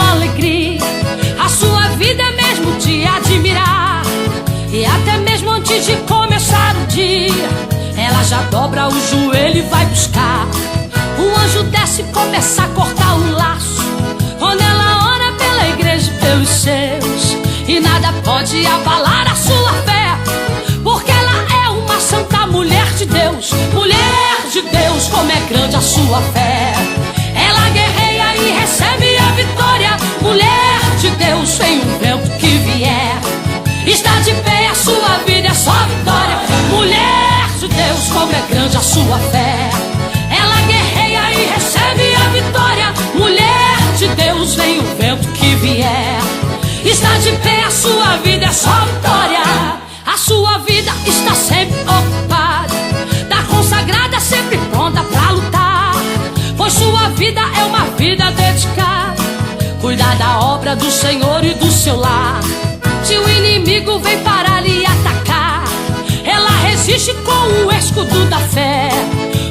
alegria. A sua vida é mesmo de admirar. E até mesmo antes de começar o dia, ela já dobra o joelho e vai buscar. O anjo desce e começa a cortar o laço, quando ela ora pela igreja e pelos seus. E nada pode abalar a sua fé, porque ela é uma santa mulher de Deus. Mulher de Deus, como é grande a sua fé. Ela guerreia e recebe a vitória. Mulher de Deus, vem o vento que vier, está de pé, a sua vida é só vitória. Mulher de Deus, como é grande a sua fé. Ela guerreia e recebe a vitória. Mulher de Deus, vem o vento que vier, está de pé, a sua vida é só vitória. A sua vida está sempre ocupada, tá consagrada, sempre pronta pra lutar, pois sua vida é uma vida dedicada, cuidar da obra do Senhor e do seu lar. Se o inimigo vem para lhe atacar, ela resiste com o escudo da fé.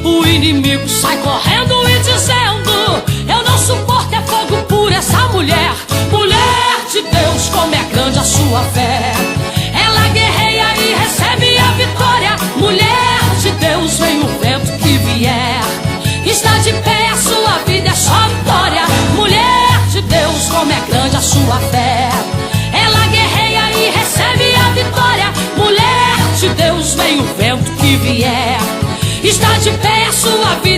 O inimigo sai correndo e dizendo: eu não suporto, é fogo por essa mulher. Mulher de Deus, como é grande a sua fé. Ela guerreia e recebe a vitória. Mulher de Deus, vem o vento que vier, está de pé, a sua vida é só vitória. Mulher de Deus, como é grande a sua fé. Ela guerreia e recebe a vitória. Mulher de Deus, vem o vento que vier, está de pé, a sua vida